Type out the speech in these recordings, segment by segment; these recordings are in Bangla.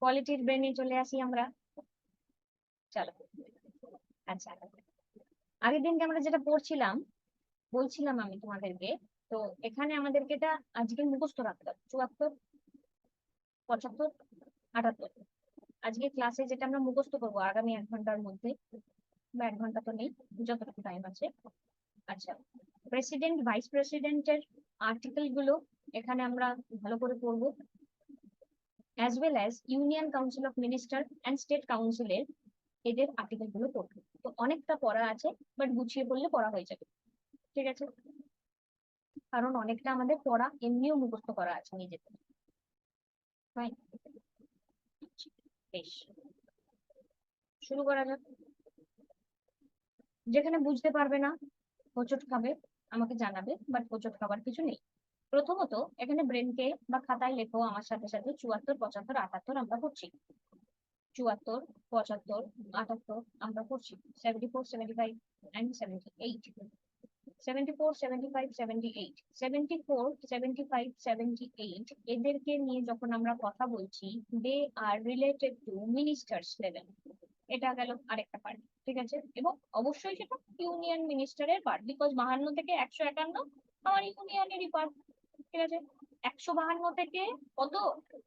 কোয়ালিটির ব্রেনে চলে আসি আমরা। চলো, আচ্ছা, আগের দিনকে আমরা যেটা পড়ছিলাম, বলছিলাম আমি তোমাদেরকে, তো এখানে আমাদেরকে এটা আজকে মুখস্থ রাখতে হবে। 74, 75, 78 আজকে ক্লাসে যেটা আমরা মুখস্থ করবো আগামী 1 ঘন্টার মধ্যে, বা 1 ঘন্টা তো নেই, যতটুকু টাইম আছে। আচ্ছা, প্রেসিডেন্ট ভাইস প্রেসিডেন্টের আর্টিকেল গুলো এখানে আমরা ভালো করে পড়বো, as well as union council of minister and state কাউন্সিলের এদের আর্টিকেল গুলো পড়বো। তো অনেকটা পড়া আছে, বাট গুছিয়ে পড়লে পড়া হয়ে যাবে, ঠিক আছে? কারণ অনেকটা আমাদের পড়া এমনিও মুখস্থ করা আছে নিজেদের। ফাইন, বেশ, শুরু করা যাক। যেখানে বুঝতে পারবে না, হোঁচট খাবে, আমাকে জানাবে, বাট হোঁচট খাবার কিছু নেই। প্রথমত এখানে ব্রেনকে বা খাতায় লেখো আমার সাথে সাথে 74, 75, 78 আমরা পড়ছি। 74, 75, 78 আমরা পড়ছি। 74, 75 and 78, 74, 75, 78, 74, 75, 78 এদেরকে নিয়ে যখন আমরা কথা বলছি, দে আর রিলেটেড টু মিনিস্টার্স লেভেল। এটা গেল আরেকটা পার্ট, ঠিক আছে? এবং অবশ্যই সেটা ইউনিয়ন মিনিস্টারের পার্ট, বিকজ 52 থেকে 151 আমার ইউনিয়নেরই পার্ট, ঠিক আছে? 152 থেকে কত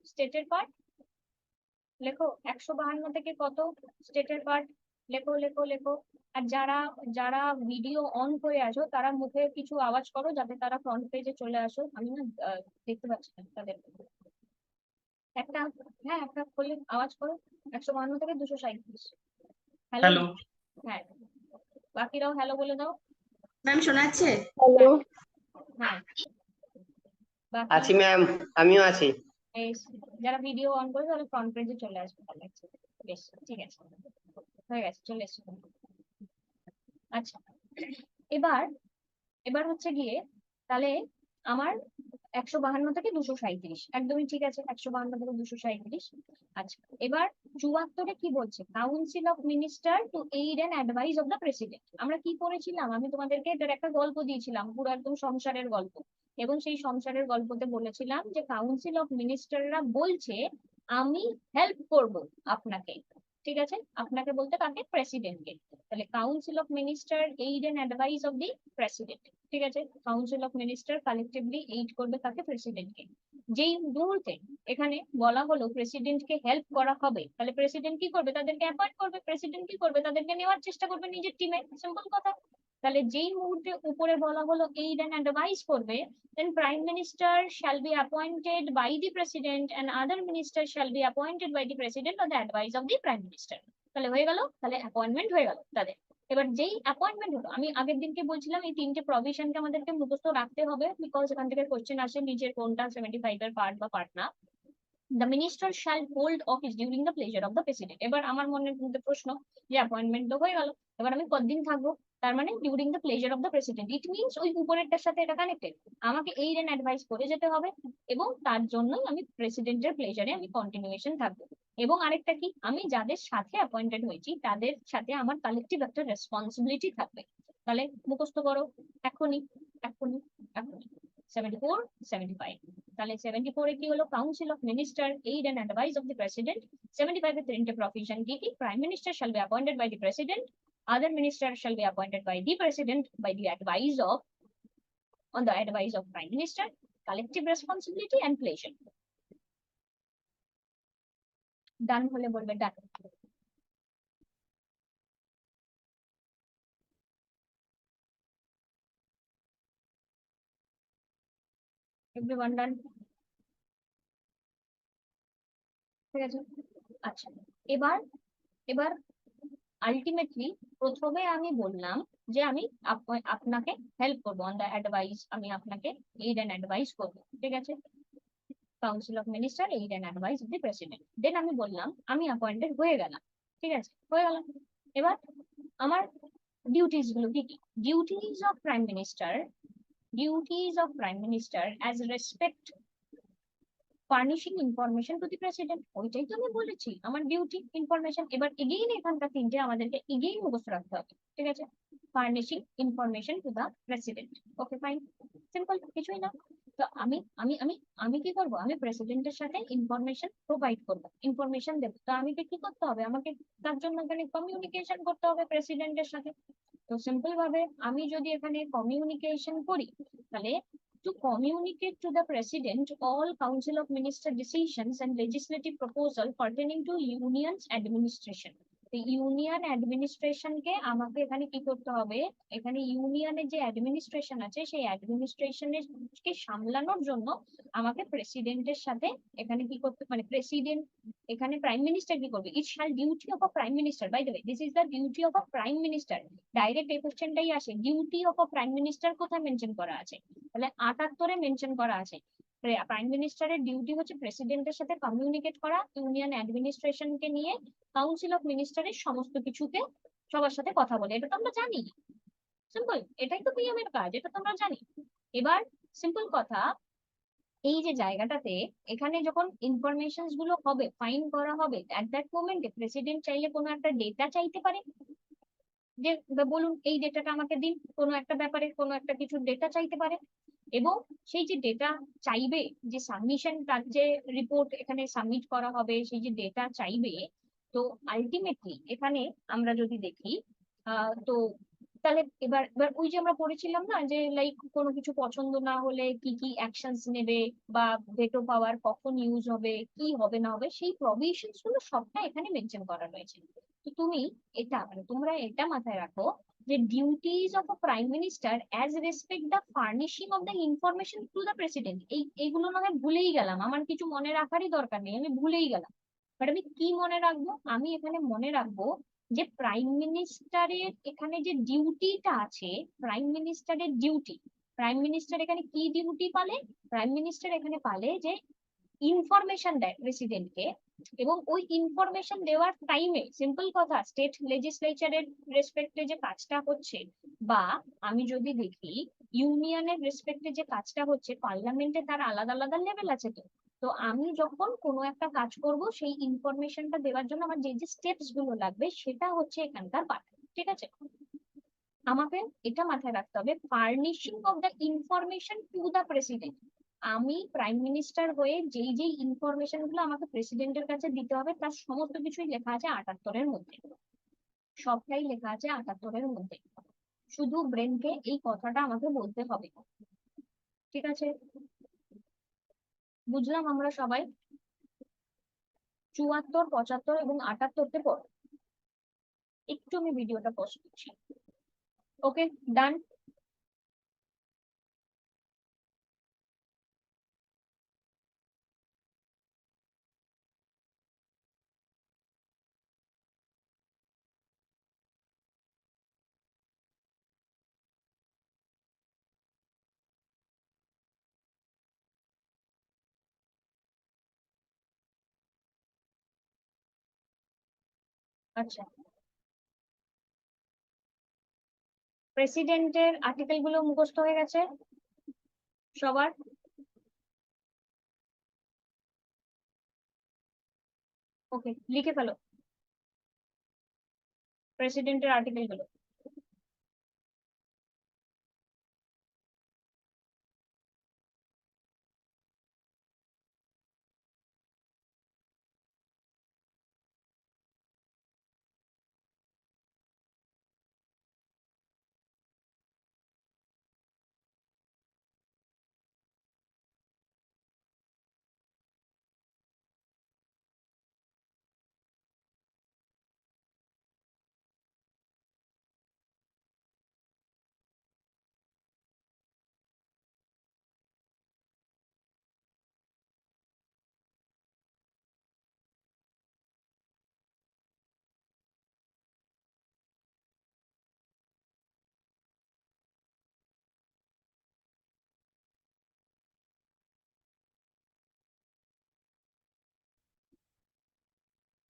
স্টেটের পার্ট লেখো, 152 থেকে কত স্টেটের পার্ট লেখো লেখো লেখো। আর যারা যারা ভিডিও অন করে আছো তারা মুখে কিছু আওয়াজ করো, যাতে তারা ফ্রন্ট পেজে চলে আসো। আমি না দেখতে পাচ্ছি না তাদের। একটা, হ্যাঁ, একটা করলে আওয়াজ করো। 152 থেকে 237। Hello, hello. হ্যাঁ, বাকিরাও হ্যালো বলে দাও। ম্যাম শোনা যাচ্ছে? হ্যালো, হ্যাঁ, বাকি আছি ম্যাম, আমিও আছি। যারা ভিডিও অন করে তাহলে ফ্রন্ট পেজে চলে আসবে তাহলে। বেশ, ঠিক আছে, হয়ে গেছে, চলে এসছো। আচ্ছা, এবার এবার হচ্ছে গিয়ে তাহলে আমার 152 থেকে 237 একদমই ঠিক আছে, 152 থেকে 237। আচ্ছা, এবার 74-এ কি বলছে? Council of minister to aid and advice of the president. আমরা কি পড়েছিলাম? আমি তোমাদেরকে এটার একটা গল্প দিয়েছিলাম, পুরো একদম সংসারের গল্প। এবং সেই সংসারের গল্পতে বলেছিলাম যে কাউন্সিল অফ মিনিস্টাররা বলছে আমি হেল্প করব আপনাকে, ঠিক আছে? আপনাকে বলতে কাকে? প্রেসিডেন্টকে। তাহলে council of minister aid and advice of the president, ঠিক আছে? Council of minister collectively aid করবে কাকে? প্রেসিডেন্টকে। যেই মুহূর্তে এখানে বলা হলো প্রেসিডেন্টকে হেল্প করা হবে, তাহলে প্রেসিডেন্ট কি করবে? তাদেরকে অ্যাপয়েন্ট করবে। প্রেসিডেন্ট কি করবে? তাদেরকে নেওয়ার চেষ্টা করবে নিজের টিমে, সিম্পল কথা। তাহলে যেই মুহূর্তে উপরে বলা হলো এইড এন্ড অ্যাডভাইস করবে, then prime minister shall be appointed by the president and other ministers shall be appointed by the president on the advice of the prime minister. তাহলে হয়ে গেল, তাহলে অ্যাপয়েন্টমেন্ট হয়ে গেল তাদের। এবার যেই অ্যাপয়েন্টমেন্ট হলো, আমি আগের দিনকে বলছিলাম এই 3টে প্রভিশনকে আমাদেরকে মুখস্থ রাখতে হবে, বিকজ এখান থেকে কোশ্চেন আসে নিচের কোনটা 75 এর পার্ট বা পার্ট না। The minister shall hold office during the pleasure of the president. এবার আমার মনের মধ্যে প্রশ্ন যে অ্যাপয়েন্টমেন্ট তো হয়ে গেল, এবার আমি কতদিন থাকবো? তার মানে during the pleasure of the president, it means ওই উপরেরটার সাথে এটা কানেক্টেড। আমাকে এইড এন্ড অ্যাডভাইস করে যেতে হবে, এবং তার জন্যই আমি প্রেসিডেন্টের প্লেজারে আমি কন্টিনিউয়েশন থাকবো। এবং আরেকটা কি, আমি যাদের সাথে অ্যাপয়েন্টেড হয়েছি তাদের সাথে আমার কালেকটিভ একটা রেসপন্সিবিলিটি থাকবে। তাহলে মুখস্থ করো এখনই, এখনই, এখনই। 74, 75। তাহলে 74 এ কি হলো? Council of minister aid and advice of the president. 75 এর 3টে প্রভিশন কি কি? Prime minister shall be appointed by the president, other ministers shall be appointed by the president by the advice of, on the advice of prime minister, collective responsibility and pleasure. ডান হলে বলবে ডান। এভরিওয়ান ডান? ঠিক আছে, আচ্ছা। এবার এবার আলটিমেটলি প্রথমে আমি বললাম যে আমি আপনাকে হেল্প করবো, অন দ্য অ্যাডভাইস, আমি আপনাকে এইড এন্ড অ্যাডভাইস করবো, ঠিক আছে? Council of minister aid and advice of the president. Then আমি বললাম আমি অ্যাপয়েন্টেড হয়ে গেলাম, ঠিক আছে? হয়ে গেলাম। এবার আমার ডিউটিস গুলো কি কি? Duties of prime minister, duties of prime minister as respect furnishing information two the president, ওইটাই তো আমি বলেছি আমার ডিউটি ইনফরমেশন। এবার এগেইন এখানকার তিনটে আমাদেরকে এগেইন মুখস্থ রাখতে হবে, ঠিক আছে? Furnishing information to the president, okay fine, simple, কিছুই না। তো আমি কি করবো, আমি প্রেসিডেন্টের সাথে ইনফরমেশন প্রোভাইড করবো, ইনফরমেশন দেবো। তো আমাকে কি করতে হবে, আমাকে তার জন্য এখানে কমিউনিকেশন করতে হবে প্রেসিডেন্টের সাথে। তো সিম্পল ভাবে আমি যদি এখানে কমিউনিকেশন করি, তাহলে to communicate to the President all Council of Minister decisions and legislative proposal pertaining to Union's administration. তো ইউনিয়ন অ্যাডমিনিস্ট্রেশনকে আমাকে এখানে কি করতে হবে, এখানে ইউনিয়নের যে অ্যাডমিনিস্ট্রেশন আছে সেই অ্যাডমিনিস্ট্রেশনের কে সামলানোর জন্য আমাকে প্রেসিডেন্টের সাথে এখানে কি করতে, মানে প্রেসিডেন্ট, এখানে প্রাইম মিনিস্টার কি করবে, it shall duty of a prime minister, by the way this is the duty of a prime minister. Direct এই কোশ্চেনটাই আসে, duty of a prime minister কোথায় মেনশন করা আছে, তাহলে 78-এ মেনশন করা আছে। প্রাইম মিনিস্টারের ডিউটি হচ্ছে প্রেসিডেন্টের সাথে কমিউনিকেট করা, ইউনিয়ন অ্যাডমিনিস্ট্রেশনকে নিয়ে কাউন্সিল অফ মিনিস্টারের সমস্ত কিছুতে সবার সাথে কথা বলে, এটা তো আমরা জানি। সিম্পল, এটাই তো পিএম এর কাজ, এটা তো আমরা জানি। এবার সিম্পল কথা, এই যে জায়গাটাতে এখানে যখন ইনফরমেশন গুলো হবে, ফাইন করা হবে, এট দ্যাট মোমেন্টে প্রেসিডেন্ট চাইলে কোনো একটা ডেটা চাইতে পারে, যে বলুন এই ডেটাটা আমাকে দিন, কোনো একটা ব্যাপারে কোনো একটা কিছু ডেটা চাইতে পারে। এবং সেই যে ডেটা চাইবে, যে সাবমিশন, তার যে রিপোর্ট এখানে সাবমিট করা হবে, সেই যে ডেটা চাইবে, তো আলটিমেটলি এখানে আমরা যদি দেখি তো তাহলে এবার এবার ওই যে আমরা পড়েছিলাম না, যে লাইক কোনো কিছু পছন্দ না হলে কি কি অ্যাকশনস নেবে, বা ভেটো পাওয়ার কখন ইউজ হবে, কি হবে না হবে, সেই প্রভিশনস গুলো সবটা এখানে মেনশন করা রয়েছে। তো তুমি এটা, মানে তোমরা এটা মাথায় রাখো যে duties of a prime minister as respect the furnishing of the information to the president, এইগুলো না হয় ভুলেই গেলাম, আমার কিছু মনে রাখারই দরকার নেই, আমি ভুলেই গেলাম। বাট আমি কি মনে রাখবো, আমি এখানে মনে রাখবো যে প্রাইম মিনিস্টারের এখানে যে ডিউটিটা আছে, প্রাইম মিনিস্টারের ডিউটি, প্রাইম মিনিস্টার এখানে কি ডিউটি পালে, প্রাইম মিনিস্টার এখানে পালে যে ইনফরমেশন দেয় প্রেসিডেন্টকে, এবং ওই ইনফরমেশন দেওয়ার টাইমে সিম্পল কথা, স্টেট লেজিসলেচারের রেসপেক্টে যে কাজটা হচ্ছে, বা আমি যদি দেখি ইউনিয়নের রেসপেক্টে যে কাজটা হচ্ছে, পার্লামেন্টে তার আলাদা আলাদা লেভেল আছে। তো তো আমি যখন কোনো একটা কাজ করব, সেই ইনফরমেশনটা দেওয়ার জন্য আমার যে যে স্টেপস গুলো লাগবে, সেটা হচ্ছে এখানকার পার্ট, ঠিক আছে? আমাকে এটা মাথায় রাখতে হবে, furnishing of the information to the president, আমি প্রাইম মিনিস্টার হয়ে যেই যেই ইনফরমেশন গুলো আমাকে প্রেসিডেন্টের কাছে দিতে হবে, তার সমস্ত কিছুই লেখা আছে 78-এর মধ্যে, সবটাই লেখা আছে 78-এর মধ্যে। শুধু ব্রেনকে এই কথাটা আমাকে বলতে হবে, ঠিক আছে? বুঝলাম আমরা সবাই? 74, 75 এবং 78-তে পড়ো। একটু আমি ভিডিওটা পজ করছি। ওকে, ডান। আচ্ছা, প্রেসিডেন্টের আর্টিকেল গুলো মুখস্থ হয়ে গেছে সবার? ওকে, লিখে ফেলো প্রেসিডেন্টের আর্টিকেল গুলো।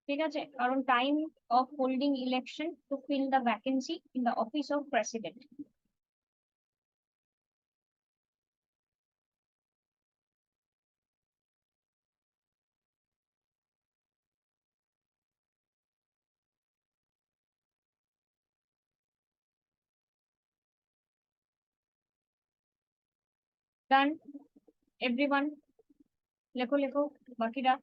ঠিক আছে, কারণ time of holding election to fill the vacancy in the office of president. Done everyone, লেখো লেখো বাকিরা।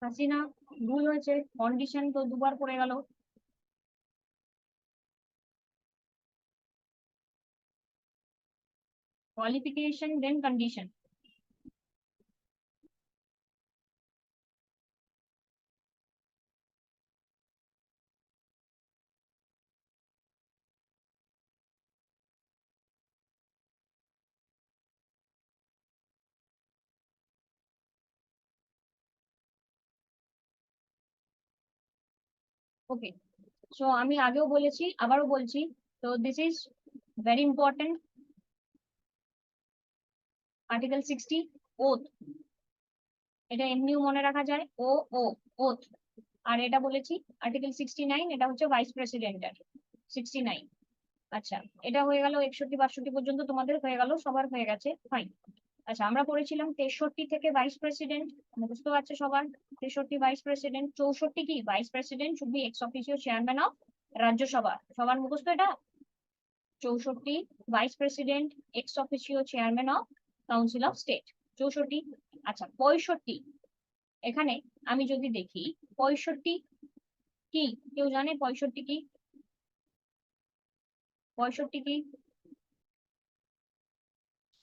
হাসিনা, ভুল হয়েছে, কন্ডিশন তো দুবার পড়ে গেল। কোয়ালিফিকেশন দেন কন্ডিশন। ওকে, সো আমি আগেও বলেছি আবারও বলছি, তো this is very important. Article 60 oath, এটা এমনিও মনে রাখা যায়, ও ও ওথ। আর এটা বলেছি আর্টিকেল 69, এটা হচ্ছে ভাইস প্রেসিডেন্টের 69। আচ্ছা, এটা হয়ে গেল 61 62 পর্যন্ত তোমাদের হয়ে গেল, সবার হয়ে গেছে, ফাইন। আচ্ছা, আমরা পড়েছিলাম 63 থেকে ভাইস প্রেসিডেন্ট, মুখস্থ আছে সবার। 63 ভাইস প্রেসিডেন্ট, 64 কি vice president should be x officio chairman of Rajya Sabha, সবার মুখস্থ এটা। 64 vice president x officio chairman of council of state, 64। আচ্ছা 65, এখানে আমি যদি দেখি 65 কি, কেউ জানে 65 কি? 65 কি?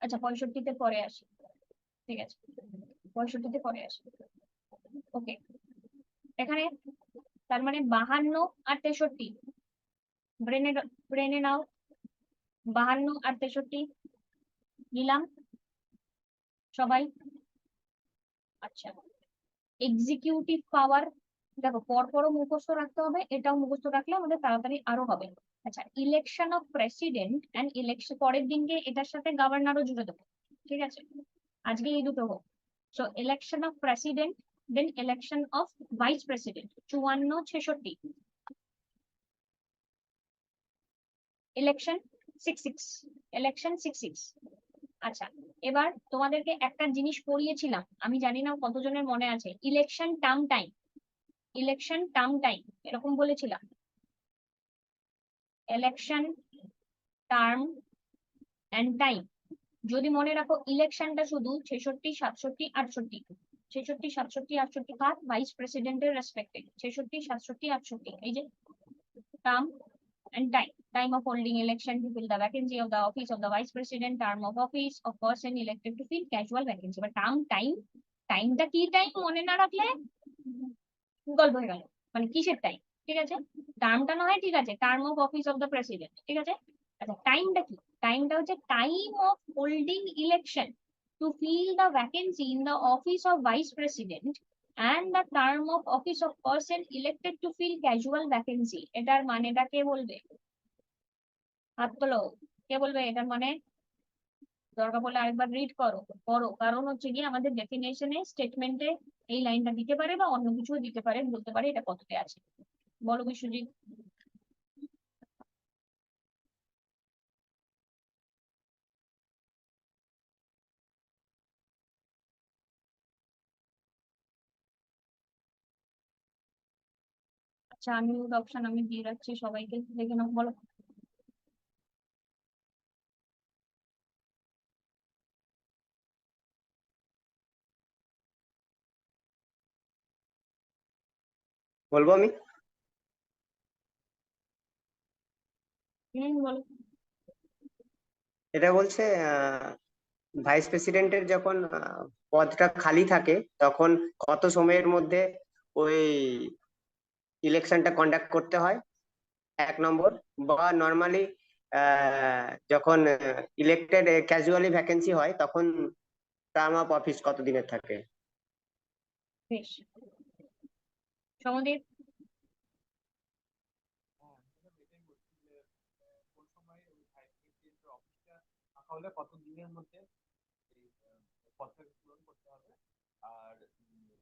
আচ্ছা 65-তে পরে আসি, ঠিক আছে, 65-তে পরে আসি। ওকে, এখানে তার মানে 52 আর 63, ব্রেনে ব্রেনে নাও, 52 আর 63 নিলাম সবাই। আচ্ছা, এক্সিকিউটিভ পাওয়ার, দেখো পরপরও মুখস্থ রাখতে হবে, এটাও মুখস্থ রাখলে আমাদের তাড়াতাড়ি আরো হবে। আচ্ছা, election of president and election, পরের দিনকে এটার সাথে গভর্নরও জুড়ে দেবো, ঠিক আছে, আজকে এই দুটো হোক। So election of president then election of vice president, 54 66, election 66, election 66। আচ্ছা, এবার তোমাদেরকে একটা জিনিস পড়িয়েছিলাম, আমি জানি না কতজনের মনে আছে, election term time, election term time এরকম বলেছিলাম, ইলেকশন টার্ম এন্ড টাইম। যদি মনে রাখো ইলেকশনটা শুধু 66 67 68, 66 67 68 কার, ভাইস প্রেসিডেন্টের রেসপেক্টে, 66 67 68, এই যে term and time of holding election to fill the vacancy of the office of the vice president, term of office of person elected to fill casual vacancy, but term time, টাইমটা কি টাইম মনে না রাখলে গল্প হয়ে গেল, মানে কিসের টাইম, ঠিক আছে, টার্মটা না হয় ঠিক আছে, term of office of the president, ঠিক আছে। আচ্ছা, টাইমটা কি, টাইমটা হচ্ছে time of holding election to fill the vacancy in the office of vice president and the term of office of person elected to fill casual vacancy, এটার মানেটা কে বলবে? হাত তোলো, কে বলবে এটার মানে? দরকার পড়লে আরেকবার রিড করো, করো, কারণ হচ্ছে গিয়ে আমাদের ডেফিনেশনে স্টেটমেন্টে এই লাইনটা দিতে পারে বা অন্য কিছু দিতে পারে, বলতে পারে এটা কততে আছে। বলো বিশ্বজিৎ। আচ্ছা, আমি অপশন আমি দিয়ে রাখছি সবাইকে, দেখে নাও, বলো। বলবো আমি? বলো। এটা বলছে ভাইস প্রেসিডেন্টের যখন পদটা খালি থাকে তখন কত সময়ের মধ্যে ওই ইলেকশনটা কন্ডাক্ট করতে হয়, 1 নম্বর। বা নর্মালি যখন ইলেক্টেড ক্যাজুয়ালি ভ্যাকেন্সি হয় তখন টার্ম অফ অফিস কত দিনের থাকে? বেশ, সমদ্বীপ। হ্যাঁ, এটাই বলছি যে কোন সময় ওই ভাইস প্রেসিডেন্টের অফিসটা ফাঁকা হলে কত দিনের মধ্যে এই পদটাকে পূরণ করতে হবে। আর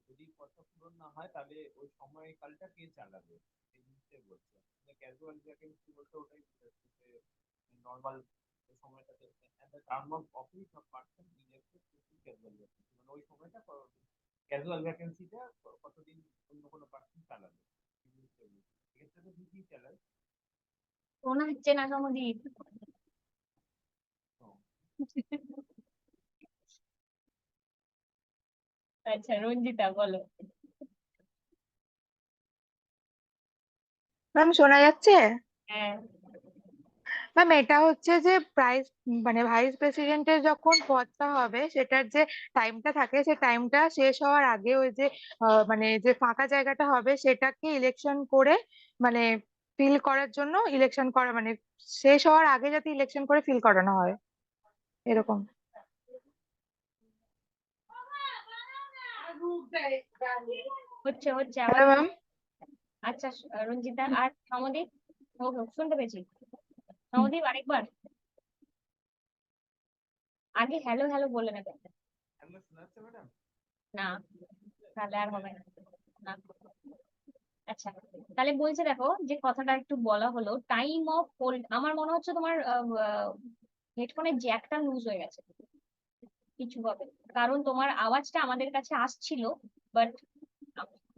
যদি পদটা পূরণ না হয় তাহলে ওই সময়কালটা কে চালাবে এই জিনিসটাই বলছে। ক্যাজুয়াল ভ্যাকেন্সি বলতে ওটাই বোঝাচ্ছে যে নর্মাল সময়টাতে the term of office of person elected to casual vacancy, মানে ওই সময়টা ক্যাজুয়াল ভ্যাকেন্সিটা কতদিন অন্য কোনো পার্সন চালাবে এই জিনিসটাই বলছে। এক্ষেত্রে তো দুটি চালায়। শোনা হচ্ছে না সমদীপ। আচ্ছা রঞ্জিতা বলো। ম্যাম শোনা যাচ্ছে? হ্যাঁ ম্যাম এটা হচ্ছে যে প্রাইস মানে ভাইস প্রেসিডেন্টের যখন পদটা হবে সেটার যে টাইমটা থাকে সেই টাইমটা শেষ হওয়ার আগে ওই যে মানে যে ফাঁকা জায়গাটা হবে সেটাকে ইলেকশন করে মানে ফিল করার জন্য ইলেকশন করা মানে শেষ হওয়ার আগে যাতে ইলেকশন করে ফিল করানো হয় এরকম। হচ্ছে হচ্ছে হ্যালো আওয়াজ। ম্যাম। আচ্ছা রঞ্জিতা আর সমদীপ। ও শুনতে পেয়েছি। সমদীপ আরেকবার আগে হ্যালো হ্যালো বলে নেবে। হ্যালো, শোনা যাচ্ছে ম্যাডাম? না তাহলে আর হবে না। না। আচ্ছা তাহলে বলছে দেখো যে কথাটা একটু বলা হলো টাইম অফ হোল্ড। আমার মনে হচ্ছে তোমার হেডফোনের জ্যাকটা লুজ হয়ে গেছে কিছু হবে, কারণ তোমার আওয়াজটা আমাদের কাছে আসছিল বাট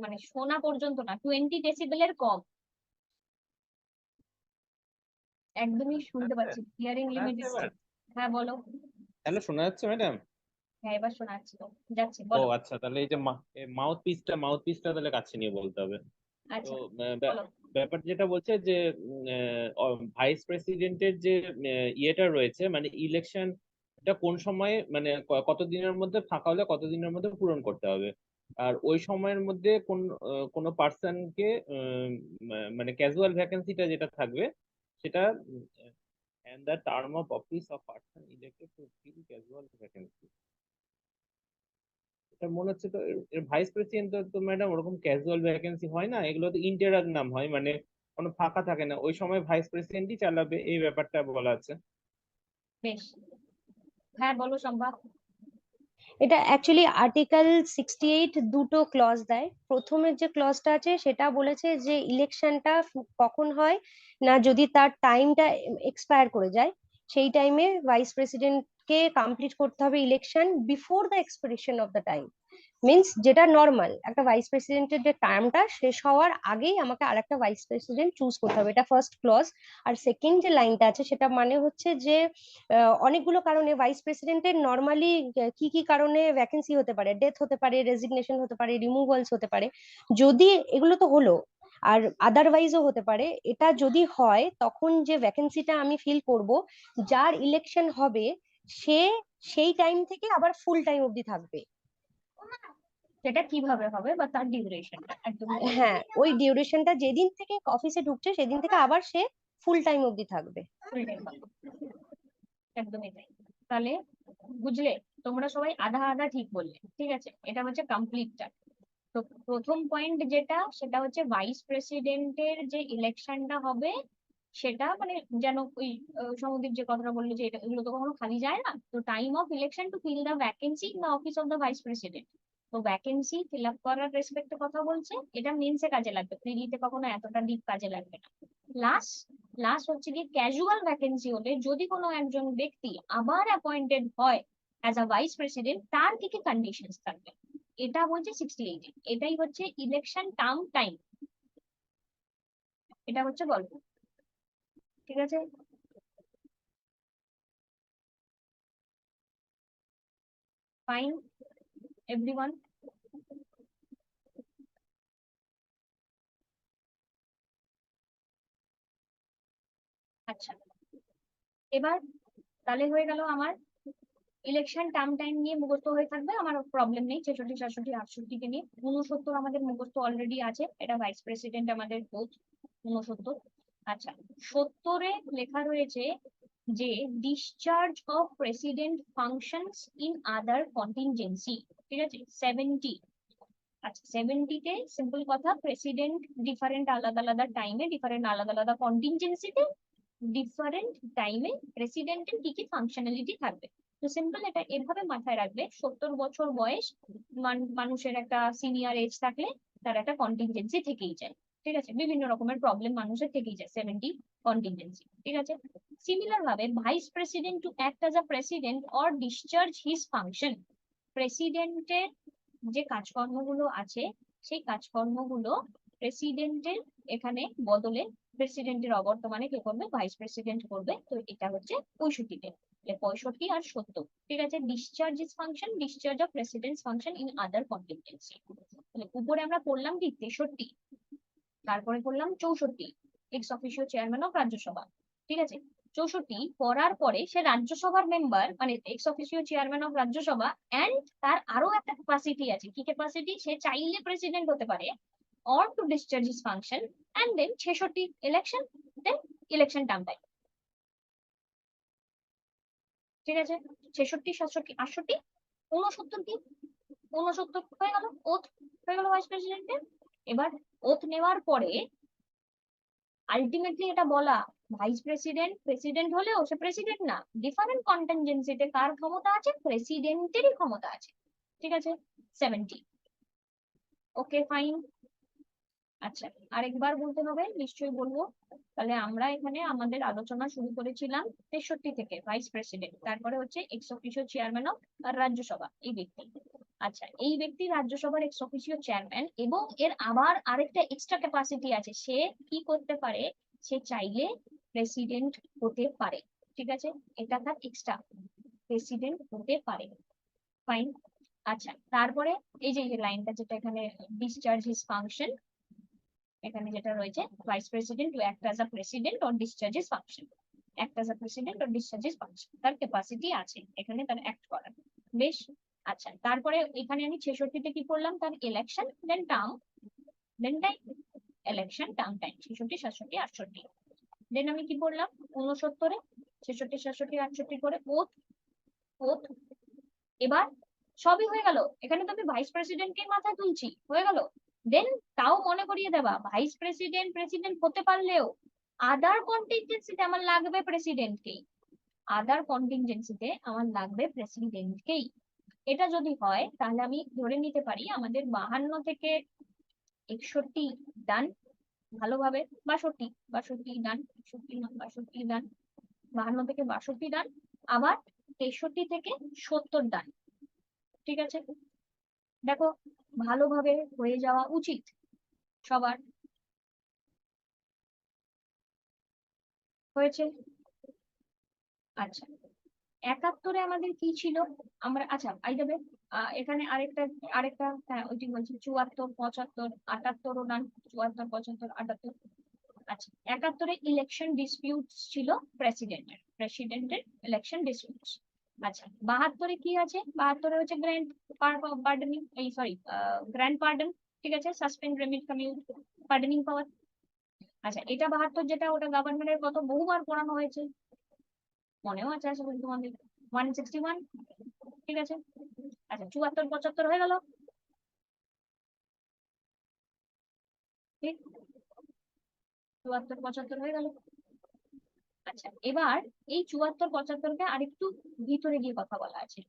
মানে শোনা পর্যন্ত না, 20 ডেসিবেলের কম। একদমই শুনতে পাচ্ছি, হিয়ারিং শোনা লিমিট। যাচ্ছে এবার? হ্যাঁ বলো। হ্যালো, শোনা যাচ্ছে ম্যাডাম? হ্যাঁ এবার শোনা যাচ্ছে তো, যাচ্ছে ও বলো। আচ্ছা, তাহলে এই যে মাউথ পিসটা তাহলে কাছে নিয়ে বলতে হবে। তো আচ্ছা বলো। ব্যাপার যেটা বলছে যে ভাইস প্রেসিডেন্টের যে ইয়েটা রয়েছে, মানে ইলেকশনটা কোন সময়ে, মানে কতদিনের মধ্যে ফাঁকা হলে কতদিনের মধ্যে পূরণ করতে হবে। আর ওই সময়ের মধ্যে কোনো পার্সনকে মানে ক্যাজুয়াল ভ্যাকেন্সিটা যেটা থাকবে সেটা and the term of office of person elected to fill casual vacancy। এটা মনে হচ্ছে তো ভাইস প্রেসিডেন্ট তো ম্যাডাম ওরকম ক্যাজুয়াল ভ্যাকেন্সি হয় না, এগুলো তো ইন্টেরার নাম হয়, মানে কোনো ফাঁকা থাকে না, ওই সময় ভাইস প্রেসিডেন্টই চালাবে, এই ব্যাপারটা বলা আছে। বেশ। হ্যাঁ বলো সম্ভব। এটা অ্যাকচুয়ালি আর্টিকেল 68 দুটো ক্লজ দেয়। প্রথমের যে ক্লজটা আছে সেটা বলেছে যে ইলেকশনটা কখন হয় না, যদি তার টাইমটা এক্সপায়ার করে যায় সেই টাইমে ভাইস প্রেসিডেন্টকে কমপ্লিট করতে হবে election before the expiration of the time. Means যেটা নর্মাল একটা ভাইস প্রেসিডেন্টের যে টার্মটা শেষ হওয়ার আগেই আমাকে আরেকটা ভাইস প্রেসিডেন্ট চুজ করতে হবে, এটা ফার্স্ট ক্লজ। আর সেকেন্ড যে লাইনটা আছে সেটা মানে হচ্ছে যে অনেকগুলো কারণে ভাইস প্রেসিডেন্টের নর্মালি কি কি কারণে ভ্যাকেন্সি হতে পারে, ডেথ হতে পারে, রেজিগনেশন হতে পারে, রিমুভালস হতে পারে। যদি এগুলো তো হলো, আর আদারওয়াইজও হতে পারে। এটা যদি হয় তখন যে ভ্যাকেন্সিটা আমি ফিল করব, যার ইলেকশন হবে সে সেই টাইম থেকে আবার ফুল টাইম অবধি থাকবে। সেটা কিভাবে হবে বা তার ডিউরেশনটা একদম। হ্যাঁ, ওই ডিউরেশনটা যেদিন থেকে অফিসে ঢুকছে সেদিন থেকে আবার সে ফুল টাইম অবধি থাকবে। একদমই তাই। তাহলে বুঝলে, তোমরা সবাই আধা আধা ঠিক বললে, ঠিক আছে, এটা হচ্ছে কমপ্লিটটা। তো প্রথম পয়েন্ট যেটা সেটা হচ্ছে ভাইস প্রেসিডেন্টের যে ইলেকশনটা হবে সেটা মানে যেন ওই সমদীপ যে কথাটা বললো যে এটা এগুলো তো কখনো খালি যায় না, তো time of election to fill the vacancy in the office of the vice president. তো ভ্যাকেন্সি ফিল আপ করার রেসপেক্টে কথা বলছে, এটা মেন্সে কাজে লাগবে, প্রিলিতে কখনো এতটা ডিপ কাজে লাগবে না। লাস্ট লাস্ট হচ্ছে কি ক্যাজুয়াল ভ্যাকেন্সি হলে যদি কোনো একজন ব্যক্তি আবার অ্যাপয়েন্টেড হয় অ্যাজ আ ভাইস প্রেসিডেন্ট, তার কি কি কন্ডিশনস থাকবে, এটা বলছে 68। এটাই হচ্ছে ইলেকশন টার্ম টাইম, এটা হচ্ছে গল্প। ঠিক আছে। Fine everyone. আচ্ছা এবার তাহলে হয়ে গেল আমার ইলেকশন টার্ম টাইম নিয়ে মুখস্থ হয়ে থাকবে, আমার প্রবলেম নেই। 66, 67, 68 কে নিয়ে 69 আমাদের মুখস্থ অলরেডি আছে, এটা ভাইস প্রেসিডেন্ট আমাদের বোধ 69। আচ্ছা 70-এ লেখা রয়েছে যে discharge of president functions in other contingency, ঠিক আছে 70। আচ্ছা 70-তে সিম্পল কথা, প্রেসিডেন্ট ডিফারেন্ট আলাদা আলাদা টাইমে ডিফারেন্ট আলাদা আলাদা কন্টিনজেন্সিতে ডিফারেন্ট টাইমে প্রেসিডেন্টের কি কি ফাংশনালিটি থাকবে। তো সিম্পল এটা এভাবে মাথায় রাখবে, 70 বছর বয়স মানুষের একটা সিনিয়র এজ থাকলে তার একটা কন্টিনজেন্সি থেকেই যায়। ঠিক আছে, বিভিন্ন রকমের প্রবলেম মানুষের থেকেই যায়, 70 কন্টিনজেন্সি। ঠিক আছে, সিমিলার ভাবে vice president to act as a president or discharge his function, প্রেসিডেন্টের যে কাজকর্মগুলো আছে সেই কাজকর্মগুলো প্রেসিডেন্টের এখানে বদলে প্রেসিডেন্টের অবর্তমানে কে করবে, ভাইস প্রেসিডেন্ট করবে। তো এটা হচ্ছে 65-তে, 65 আর 70। ঠিক আছে, discharge is function, discharge of president's function in other contingency. উপরে আমরা করলাম কি 63, তারপরে করলাম 64, ex officio chairman of Rajya Sabha. ঠিক আছে, 64 করার পরে সে রাজ্যসভার মেম্বার, মানে ex officio chairman of Rajya Sabha, and তার আরো একটা ক্যাপাসিটি আছে। কি ক্যাপাসিটি? সে চাইলে প্রেসিডেন্ট হতে পারে, or to discharge his function, and then 66 election, then election term time। ঠিক আছে, 66, 67, 68, 69 কি 69 হয়ে গেল, ওথ হয়ে গেল ভাইস প্রেসিডেন্টের। এবার ওথ নেওয়ার পরে আলটিমেটলি এটা বলা, ভাইস প্রেসিডেন্ট প্রেসিডেন্ট হলেও সে প্রেসিডেন্ট না, ডিফারেন্ট কন্টিনজেন্সিতে কার ক্ষমতা আছে, প্রেসিডেন্টেরই ক্ষমতা আছে। ঠিক আছে, 70। Okay fine. আচ্ছা, আরেকবার বলতে হবে, নিশ্চয়ই বলবো। তাহলে আমরা এখানে আমাদের আলোচনা শুরু করেছিলাম 63 থেকে, ভাইস প্রেসিডেন্ট, তারপরে হচ্ছে x officio chairman of Rajya Sabha, এই ব্যক্তি। আচ্ছা, এই ব্যক্তি রাজ্যসভার এক্স অফিসিও চেয়ারম্যান, এবং এর আবার আরেকটা এক্সট্রা ক্যাপাসিটি আছে, সে কি করতে পারে, সে চাইলে প্রেসিডেন্ট হতে পারে। ঠিক আছে, এটা তার এক্সট্রা, প্রেসিডেন্ট হতে পারে। ফাইন। আচ্ছা, তারপরে এই যে লাইনটা যেটা এখানে, ডিসচার্জ হিজ ফাংশন, এখানে যেটা রয়েছে, vice president to act as a president or discharges function, act as a president or discharges function, তার ক্যাপাসিটি আছে এখানে তার অ্যাক্ট করার। বেশ। আচ্ছা, তারপরে এখানে আমি 66-তে কি করলাম, তার ইলেকশন, দেন টার্ম, দেন টাইম, ইলেকশন, টার্ম, টাইম, 66, 67, 68। দেন আমি কি করলাম 69-এ, 66, 67, 68 করে ওথ, ওথ। এবার সবই হয়ে গেল, এখানে তো আমি ভাইস প্রেসিডেন্টকে মাথায় তুলছি, হয়ে গেল। দেন তাও মনে করিয়ে দেওয়া, ভাইস প্রেসিডেন্ট প্রেসিডেন্ট হতে পারলেও আদার কন্টিনজেন্সিতে আমার লাগবে প্রেসিডেন্টকেই, আদার কন্টিনজেন্সিতে আমার লাগবে প্রেসিডেন্টকেই। এটা যদি হয় তাহলে আমি ধরে নিতে পারি আমাদের 52 থেকে 61 ডান, ভালোভাবে 62, 62 ডান, 62 ডান, 52 থেকে 62 ডান, আবার 63 থেকে 70 ডান। ঠিক আছে, দেখো ভালোভাবে হয়ে যাওয়া উচিত সবার। হয়েছে? আচ্ছা, 71-এ আমাদের কি ছিল, আমরা আচ্ছা আই যাবে এখানে আরেকটা আরেকটা হ্যাঁ ওইটি বলছি, 74, 75, 78ও ডান, 74, 75, 78। আচ্ছা, 71-এ ইলেকশন ডিসপিউটস ছিল প্রেসিডেন্টের ইলেকশন ডিসপিউটস। আচ্ছা, 72-এ কি আছে, 72-এ হচ্ছে গ্র্যান্ড পার্ডনিং, এই সরি গ্র্যান্ড পার্ডন। ঠিক আছে, সাসপেন্ড, রেমিট, কমিউট, পার্ডনিং পাওয়ার। আচ্ছা, এটা 72 যেটা, ওটা গভর্নমেন্টের কত বহুবার পড়ানো হয়েছে, মনেও আছে আশা করি তোমাদের, 161। ঠিক আছে, আচ্ছা 74, 75 হয়ে গেল। ঠিক, 74, 75 হয়ে গেল। আচ্ছা, এবার এই 74, 75-কে আরেকটু ভিতরে গিয়ে কথা বলা আছে,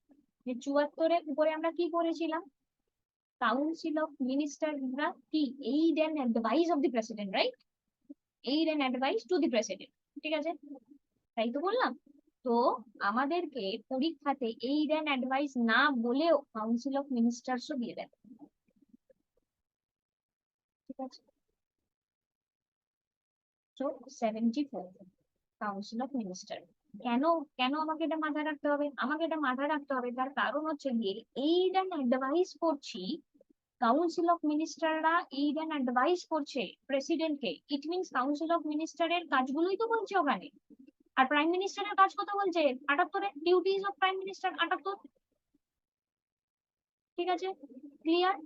যে 74-এর উপরে আমরা কি করেছিলাম, কাউন্সিল অফ মিনিস্টাররা কি aid and advice of the president, right, aid and advice to the president. ঠিক আছে, তাই তো বললাম। তো আমাদেরকে পরীক্ষাতে এইড এন্ড অ্যাডভাইস না বলেও কাউন্সিল অফ মিনিস্টার্সও দিয়ে দেয়। ঠিক আছে, তো 74 কাউন্সিল অফ মিনিস্টার। কেন কেন আমাকে এটা মাথায় রাখতে হবে, আমাকে এটা মাথায় রাখতে হবে তার কারণ হচ্ছে গিয়ে এইড এন্ড অ্যাডভাইস করছি, কাউন্সিল অফ মিনিস্টাররা এইড এন্ড অ্যাডভাইস করছে প্রেসিডেন্টকে, ইট মিনস কাউন্সিল অফ মিনিস্টারের কাজগুলোই তো বলছে ওখানে। আর প্রাইম মিনিস্টারের কাজ কত বলছে 78-এ, ডিউটিজ অফ প্রাইম মিনিস্টার 78। ঠিক আছে, ক্লিয়ার।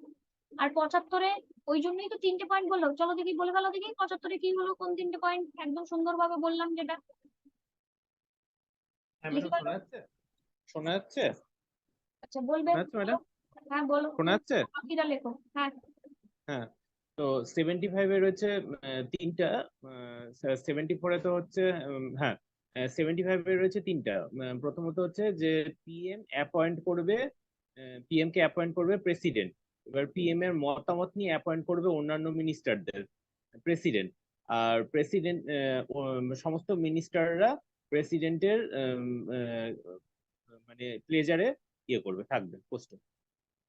আর 75-এ ওই জন্যই তো 3টে পয়েন্ট বললো, চলো দেখি বলে গেল দেখি 75-এ কি হলো, কোন 3টে পয়েন্ট একদম সুন্দরভাবে বললাম যেটা। হ্যাঁ লিখে ম্যাডাম, ফেলো। শোনা যাচ্ছে? শোনা যাচ্ছে? আচ্ছা বলবে, শোনা যাচ্ছে ম্যাডাম? হ্যাঁ বলো, শোনা যাচ্ছে? বাকিটা লেখো। হ্যাঁ, হ্যাঁ, তো 75-এ রয়েছে তিনটা, 74-এ তো হচ্ছে হ্যাঁ 75 এর রয়েছে তিনটা। প্রথমত হচ্ছে যে পিএম অ্যাপয়েন্ট করবে, পিএম কে অ্যাপয়েন্ট করবে প্রেসিডেন্ট। এবার পিএম এর মতামত নিয়ে অ্যাপয়েন্ট করবে অন্যান্য মিনিস্টারদের প্রেসিডেন্ট। আর প্রেসিডেন্ট সমস্ত মিনিস্টাররা প্রেসিডেন্টের মানে প্লেজারে ইয়ে করবে, থাকবে পোস্টে।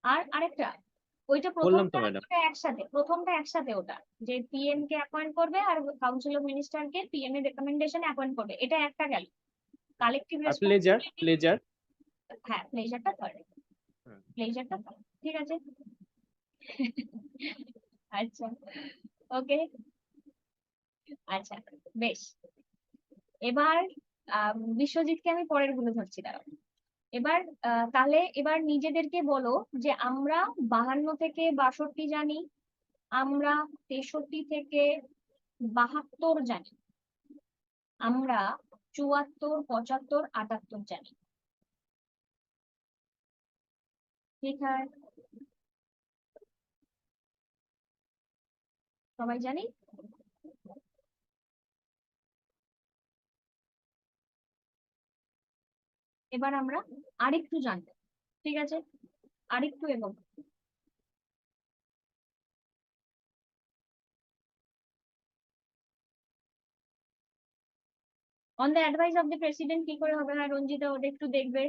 আর আরেকটা, ওইটা বললাম তো প্রথমটা ম্যাডাম। ওটা একসাথে, প্রথমটা একসাথে, ওটা যে পিএম কে অ্যাপয়েন্ট করবে আর কাউন্সিল অফ মিনিস্টারকে পিএম এর রেকমেন্ডেশন অ্যাপয়েন্ট করবে, এটা একটা গেল। কালেক্টিভ আর প্লেজার, রেসপন্সিবিলিটি, প্লেজার। হ্যাঁ প্লেজারটা থার্ড, প্লেজারটা থার্ড, ঠিক আছে। আচ্ছা, ওকে, আচ্ছা, বেশ। এবার বিশ্বজিৎকে আমি পরের গুলো ধরছি, দাঁড়াও। এবার তাহলে এবার নিজেদেরকে বলো যে আমরা 52 থেকে 62 জানি, আমরা 63 থেকে 72 জানি, আমরা 74, 75, 78 জানি। ঠিক আছে, সবাই জানি। এবার আমরা আরেকটু জানবো, ঠিক আছে, আরেকটু এবং on the advice of the president কি করে হবে? হ্যাঁ রঞ্জিতা, ওটা একটু দেখবে,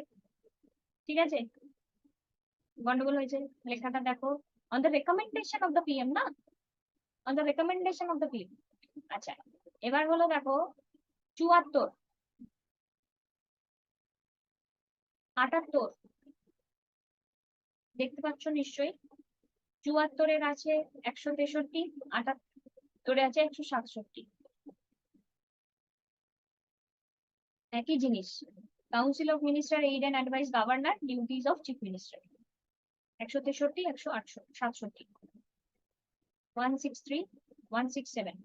ঠিক আছে, গন্ডগোল হয়েছে, লেখাটা দেখো। On the recommendation of the PM, না, on the recommendation of the PM. আচ্ছা, এবার হলো দেখো 74, 78, দেখতে পাচ্ছ নিশ্চয়ই। 74-এর আছে 163, 78-এ আছে 167। একই জিনিস, council of minister aid and advice governor duties of chief minister, 163, 167, 163, 167।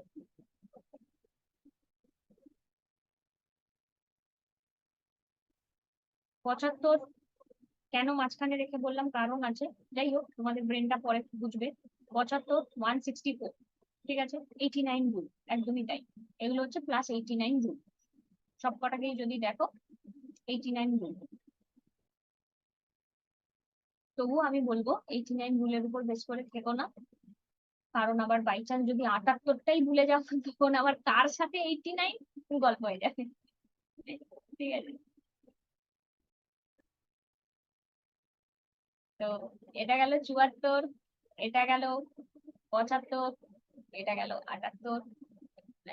75 কেন মাঝখানে রেখে বললাম, কারণ আছে, যাই হোক তোমাদের ব্রেনটা পরে বুঝবে। 75, 164, ঠিক আছে, 89 রুল, একদমই তাই, এগুলো হচ্ছে প্লাস 89 রুল, সবকটাকেই যদি দেখো 89 রুল। তবু আমি বলবো 89 রুলের উপর বেস করে থেকো না, কারণ আবার বাই চান্স যদি 78টাই ভুলে যাও তখন আবার কার সাথে 89 গল্প হয়ে যাবে, ঠিক আছে। তো এটা গেল 74, এটা গেল 75, এটা গেল 78।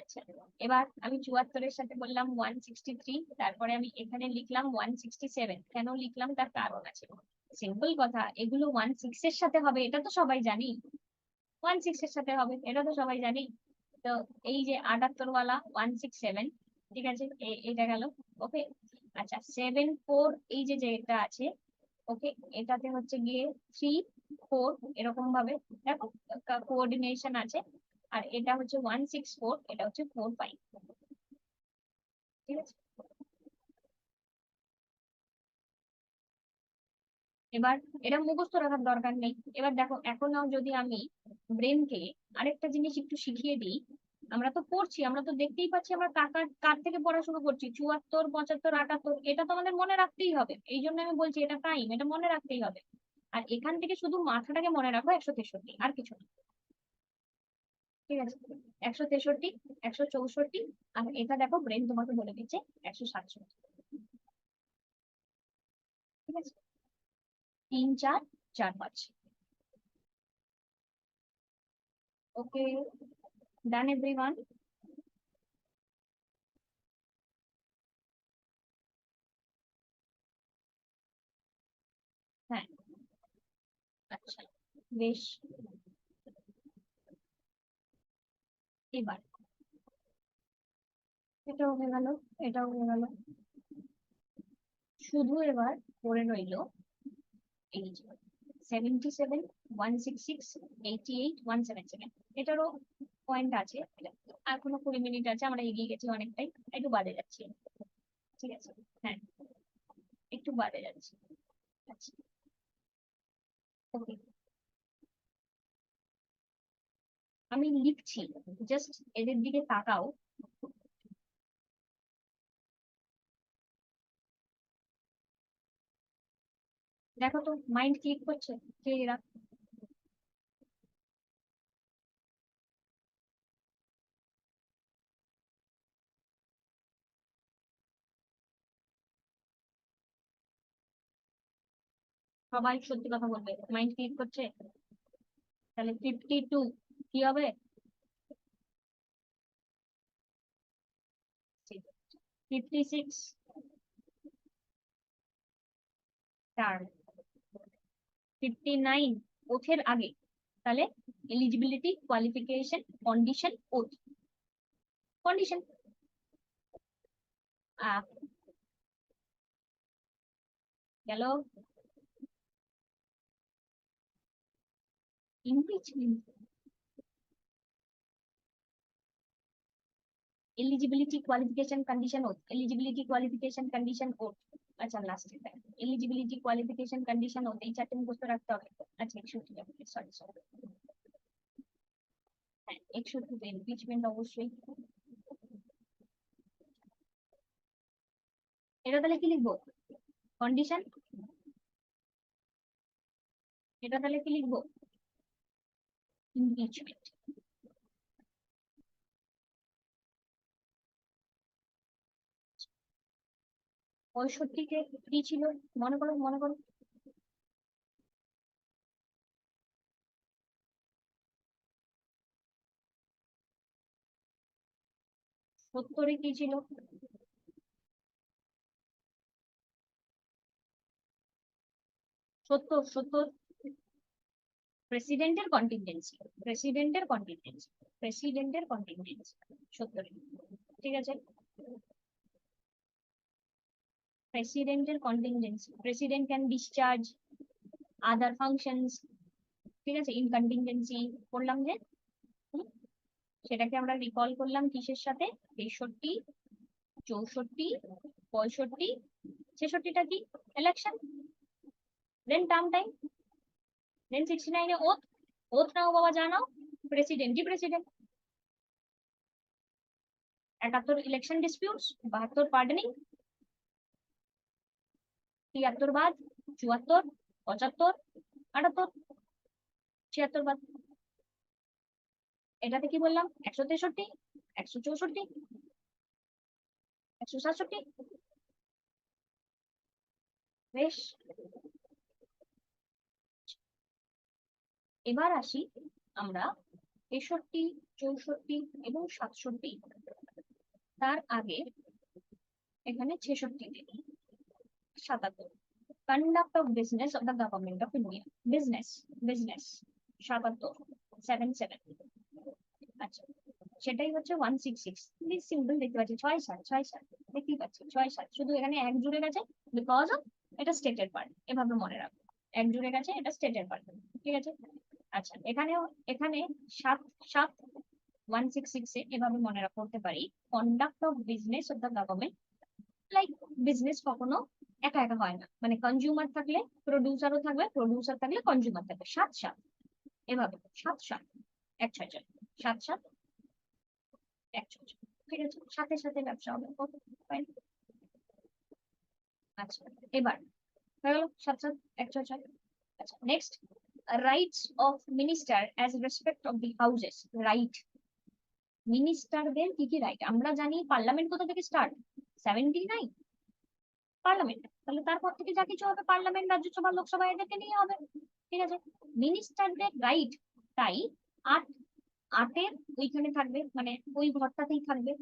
আচ্ছা, এবার আমি 74-এর সাথে বললাম 163, তারপরে আমি এখানে লিখলাম 167। কেন লিখলাম তার কারণ আছে, সিম্পল কথা, এগুলো 16 এর সাথে হবে, এটা তো সবাই জানি, 16 এর সাথে হবে, এটা তো সবাই জানি। তো এই যে 78 ওয়ালা 167, ঠিক আছে, এইটা গেল, ওকে। আচ্ছা 74, এই যে যেটা আছে, ওকে, এটাতে হচ্ছে গিয়ে 3, 4 এরকম ভাবে দেখো কোঅর্ডিনেশন আছে। আর এটা হচ্ছে 164, এটা হচ্ছে 4, 5, ঠিক আছে। এবার এটা মুখস্থ রাখার দরকার নেই। এবার দেখো এখনো যদি আমি ব্রেনকে আরেকটা জিনিস একটু শিখিয়ে দিই, আমরা তো পড়ছি, আমরা তো দেখতেই পাচ্ছি আমরা কার কার কার থেকে পড়া শুরু করছি, 74, 75, 78, এটা তো আমাদের মনে রাখতেই হবে, এই জন্য আমি বলছি এটা টাইম, এটা মনে রাখতেই হবে। আর এখান থেকে শুধু মাথাটাকে মনে রাখো 163, আর কিছু না, ঠিক আছে। 163, 164, আর এটা দেখো ব্রেন তোমাকে বলে দিচ্ছে 167, ঠিক আছে, 3, 4, 4, 5। ওকে, ডান এভরিওয়ান। হ্যাঁ, আচ্ছা, বেশ। এবার এটাও হয়ে গেল, এটাও হয়ে গেল, শুধু এবার পড়ে রইলো এই যে 77, 166, 88, 177। এটারও পয়েন্ট আছে, এখনো 20 মিনিট আছে, আমরা এগিয়ে গেছি অনেকটাই, একটু বাদে যাচ্ছি, ঠিক আছে, হ্যাঁ একটু বাদে যাচ্ছি। আচ্ছা, ওকে, আমি লিখছি, জাস্ট এদের দিকে তাকাও। দেখো তো মাইন্ড ক্লিক করছে কে এরা? সবাই সত্যি কথা বলবে, মাইন্ড ক্লিক করছে। তাহলে 52 কি হবে? 56 টার্ম, 59 ওথের আগে। তাহলে eligibility, qualification, condition, oath. Condition গেল। Impeachment, eligibility, qualification, condition, oath. Eligibility, qualification, condition, oath. আচ্ছা লাস্টে এলিজিবিলিটি, কোয়ালিফিকেশন, কন্ডিশন, ওথ, এই চারটে মুখস্থ রাখতে হবে। আচ্ছা 61, সরি সরি, হ্যাঁ 61 ইমপিচমেন্ট অবশ্যই। এটা তাহলে কি লিখবো? কন্ডিশন। এটা তাহলে কি লিখবো? ইমপিচমেন্ট। পঁয়ষট্টিকে কি ছিল মনে করো, মনে করো। সত্তরে কি ছিল? সত্তর, সত্তর প্রেসিডেন্টের কন্টিনজেন্সি, প্রেসিডেন্টের কন্টিনজেন্সি, প্রেসিডেন্টের কন্টিনজেন্সি 70। ঠিক আছে, প্রেসিডেন্টের contingency, president can discharge other functions. ঠিক আছে, ইন কন্টিনজেন্সি করলাম যে, সেটাকে আমরা রিকল করলাম কিসের সাথে? 63, 64, 65, 66টা কি? ইলেকশন। দেন টার্ম টাইম, দেন 69 এ ওথ। ওথ নাও বাবা, জানাও প্রেসিডেন্টই প্রেসিডেন্ট। 71 ইলেকশন ডিসপিউটস, 72 পার্ডনিং, 73 বাদ, 74, 75, 78, 76 বাদ। এটাতে কি বললাম? 163, 164, 167। বেশ, এবার আসি আমরা 63, 64 এবং 67, তার আগে এখানে 66 তে 77, conduct of business of the government of India, business, business 77, 77। আচ্ছা, সেটাই হচ্ছে 166। সিম্পল দেখতে পাচ্ছি, 6-7, 6-7 দেখতেই পাচ্ছি, 6-7। শুধু এখানে এক জুড়ে গেছে, বিকজ অফ এটা স্টেটের পার্ট, এভাবে মনে রাখবো। এক জুড়ে গেছে, এটা স্টেটের পার্ট। ঠিক আছে, আচ্ছা এখানেও, এখানে 7-7 166 এ এভাবে মনে করতে পারি, conduct of business of the government. Like business কখনো একা একা হয় না, মানে কনজিউমার থাকলে প্রডিউসারও থাকবে, প্রডিউসার থাকলে কনজিউমার থাকবে। 7-7 এভাবে, 7-7 1-6-6, 7-7 1-6-6। ঠিক আছে, সাথে সাথে ব্যবসা হবে। Fine? আচ্ছা, এবার হয়ে গেল 7-7 1-6-6। আচ্ছা next, rights of minister as respect of the houses. Right, মিনিস্টারদের কি কি রাইট? আমরা জানি পার্লামেন্ট কোথা থেকে স্টার্ট? 79 পার্লামেন্ট। তাহলে তারপর থেকে যা কিছু হবে পার্লামেন্ট, রাজ্যসভা, লোকসভা এদেরকে নিয়ে হবে। ঠিক আছে, মিনিস্টারদের রাইট তাই 8-8 ওইখানে থাকবে, মানে ওই ঘরটাতেই থাকবে,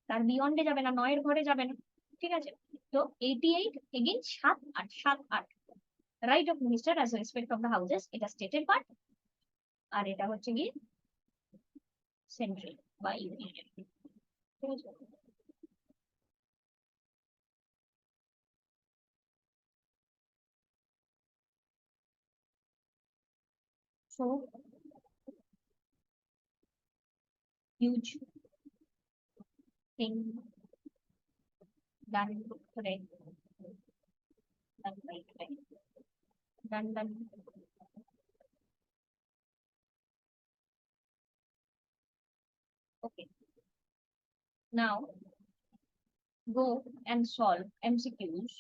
তার বিয়ন্ডে যাবে না, 9 ঘরে যাবে না। ঠিক আছে, তো 88 again 7-8, 7-8 right of minister as respect of the houses, এটা স্টেটের পার্ট, আর এটা হচ্ছে কি সেন্ট্রাল বা ইউনিয়ন। ঠিক আছে, so huge thing done today, done by today, done. Okay, now go and solve MCQs